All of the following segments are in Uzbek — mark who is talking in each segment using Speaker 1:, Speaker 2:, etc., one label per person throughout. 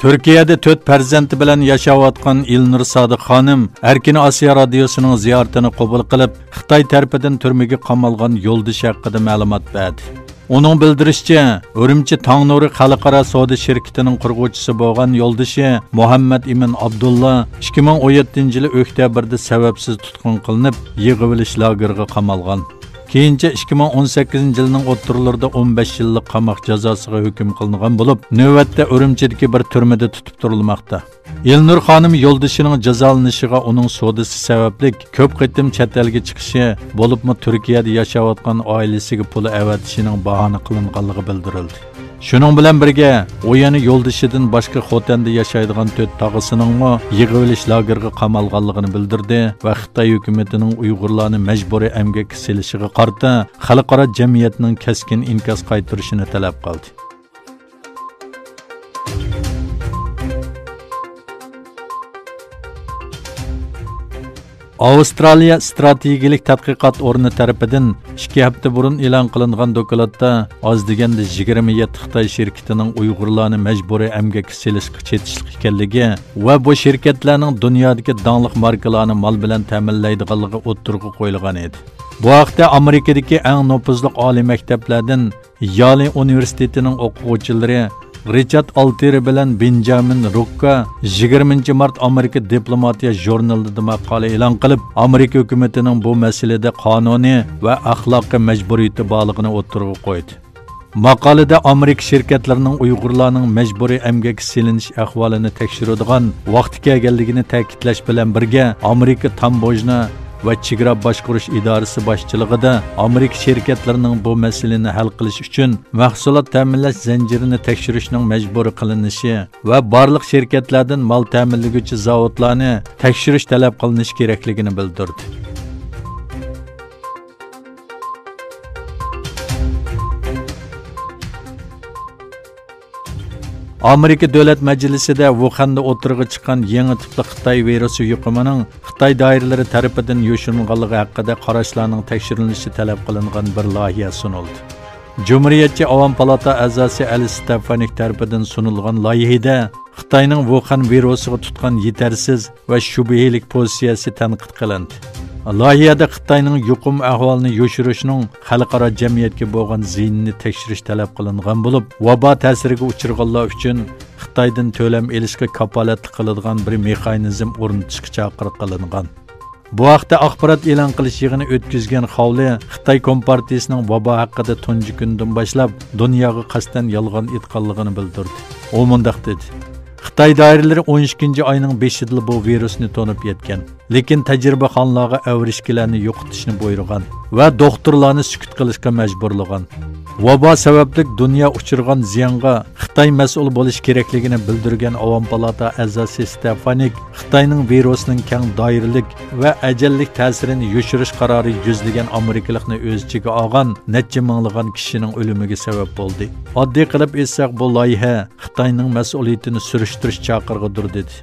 Speaker 1: Türkiye'de 4 farzandi bilan yaşayotgan Ilnur Sodiq xonim Erkin Osiyo radiosining ziyoratini qabul qilib, Xitoy tarafidan turmaga qamalgan yo'ldosh haqida ma'lumot berdi. Uning bildirishicha, Urumchi Tangnuri xalqaro savdo shirkatining qurg'uvchisi bo'lgan yo'ldoshi Muhammad Imin Abdulla 2017-yil oktyabrda sababsiz tutqun qilinib, yig'ilish lageriga qamalgan. Keyincha 2018-yilning o'ttirlarida 15 yillik qamoq jazosiga hukm qilingan bo'lib, navbatda Urumchidagi bir turmada tutib turilmoqda. Ilnur xonim yo'ldoshining jazolanishiga uning sodisi sababli ko'p qitim chet elga chiqishi, bo'libmi Turkiyada yashayotgan oilasiga pul avatishining bahona qilinganligi bildirildi. Shuning bilan birga, u yana yo'ldoshidan boshqa Xotanda yashaydigan 4 tog'asining yig'ilish lageriga qamalganligini bildirdi va Xitoy hukumatining Uyg'urlarni majburiy emgakka selishiga qarata xalqaro jamiyatning keskin inkos qaytarishini talab qildi. Avstraliya strategik tadqiqot o'rni tarafidan 2 hafta burun e'lon qilingan dokladda oz deganda 27 Xitoy shirkatining Uyg'urlarni majburiy emgakka selishga chetishlik ekanligi va bu shirkatlarning dunyodagi donliq markalarni mal bilan ta'minlaydiganligi o'ttirg'i qo'yilgan edi. Bu haqda Amerikadagi eng nufuzli oliy maktablardan Yale universitetining o'quvchilari Richard Alteri bilan Benjamin Rocka 20 mart Amerika diplomatiya jurnalida maqola e'lon qilib, Amerika hukumatining bu masalada qonuniy va axloqiy majburiyati borligini o'ttirg'i qo'ydi. Maqolada Amerika shirkatlarining Uyg'urlarning majburiy emgakka selinish ahvolini tekshiradigan vaqti kelganligini ta'kidlash bilan birga, Amerika Tambojna va chegara boshqarish idorasi boshchiligida Amerika shirkatlarining bu masalani hal qilish uchun mahsulot ta'minlash zanjirini tekshirishning majburiy qilinishi va barliq shirkatlardan mol ta'minlovchi zavodlarni tekshirish talab qilinishi kerakligini bildirdi. Amerika Davlat Majlisida Wuhan'da o'tirg'i chiqqan yangi tipli Xitoy virusi yuqumining Xitoy doiralari tarafidan yo'shirilganligi haqida qarashlarning tekshirilishi talab qilingan bir loyiha sunildi. Cumhuriyetçi Avam Palata a'zosi Ali Stefanik tarafidan sunilgan loyihada Xitoyning Wuhan virusiga tutgan yetarsiz va shubhali pozitsiyasi tanqid qilindi. Loyihada Xitoyning yuqum ahvolini yo'shirishning xalqaro jamiyatga bo'lgan ziynini tekshirish talab qilingan bo'lib, vabo ta'siriga uchirganlar uchun Xitoydan to'lam elishga kapolatlik qiladigan bir mexanizm o'rnatishga chaqiriq qilingan. Bu haqda axborot e'lon qilish yig'ini o'tkazgan Xovli Xitoy Kompartiyasining vabo haqida tunji kundan boshlab dunyoga qasdan yolg'on aytganligini bildirdi. U mundaq dedi: Xitoy doiralari 12 oyning 5-ida bu virusni to'nib yetgan, lekin tajribaxonlarga avrishkilarni yo'qotishni buyurgan va doktorlarni sukut qilishga majburlagan. Vabo sababli dunyo uchirgan ziyonga Xitoy mas'ul bo'lish kerakligini bildirgan Avam Palata a'zosi Stefanik Xitoyning virusning keng doiralik va ajallik ta'sirini yo'shirish qarori yuzlagan Amerikalikni o'z ichiga olgan necha minglagan kishining o'limiga sabab bo'ldi. Oddiy qilib aytsak, bu loyiha Xitoyning mas'uliyatini surishtirish chaqirig'idir dedi.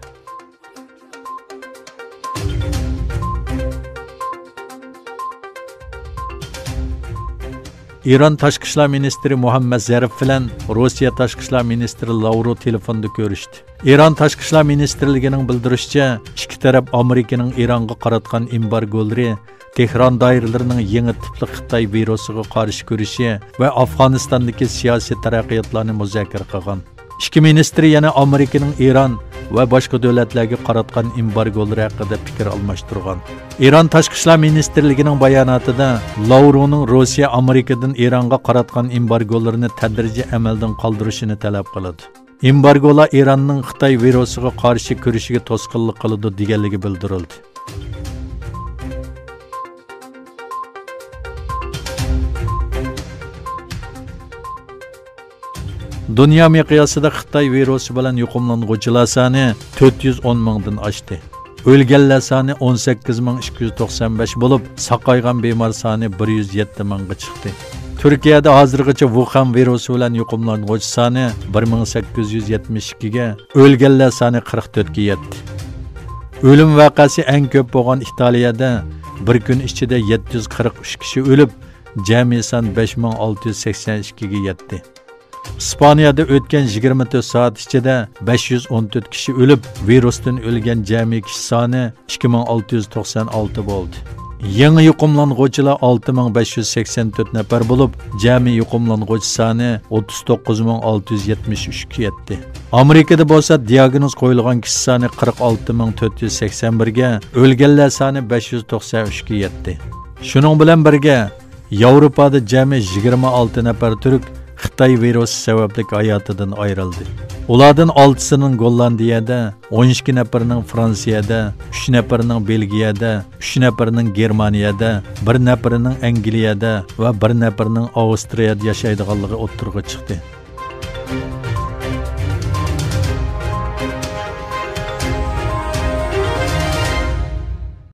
Speaker 1: İran Tashqi ishlar ministri Muhammad Zarif bilan Rossiya Tashqi ishlar ministri Lavrov telefonda ko'rishdi. İran Tashqi ishlar ministrligining bildirishicha, ikki taraf Amerikaning Ironga qaratgan embargolari, Tehron doiralarining yangi tipli Xitoy virusiga qarshi kurashi va Afg'onistondagi siyosiy taraqqiyotlarni muzokara qilgan. İki ministri yana Amerikaning Iron va boshqa davlatlarga qaratgan embargolar haqida fikr almashtirgan. İran Tashqi ishlar ministrligining bayonotida Lavrovning Rossiya Amerikadan Ironga qaratgan embargolarini tadrijiy amaldan qoldirishini talab qiladi. Embargolar Ironning Xitoy virusiga qarshi kurashiga to'sqinlik qiladi deganligi bildirildi. Dünya miqyosida Xitoy virusi bilan yuqumlanuvchilar soni 410 mingdan oshdi. O'lganlar soni 18295 bo'lib, saqaygan bemor soni 107 mingga chiqdi. Turkiyada hozirgacha Wuhan virusi bilan yuqumlanuvchi soni 1872 ga, o'lganlar soni 44 ga yetdi. O'lim vaqasi eng ko'p bo'lgan Italiyada bir kun ichida 743 kishi o'lib, jami son 5682 ga yetdi. İspaniyada o'tgan 24 soat ichida 514 kishi o'lib, virusdan o'lgan jami kishi soni 2696 bo'ldi. Yangi yuqumlanuvchilar 6584 nafar bo'lib, jami yuqumlanuvchi soni 39673 ga yetdi. Amerikada bo'lsa diagnoz qo'yilgan kishi soni 46481 ga, o'lganlar soni 593 ga yetdi. Shuning bilan birga Yevropada jami 26 nafar turk Xitoy virusi sababli hayotidan ayrildi. Ulardan 6sinin Gollandiyada, 12 nafarining Fransiyada, 3 nafarining Belgiyada, 3 nafarining Germaniyada, 1 nafarining Angliyada va 1 nafarining Avstriyada yashaydiganligi o'ttirg'i chiqdi.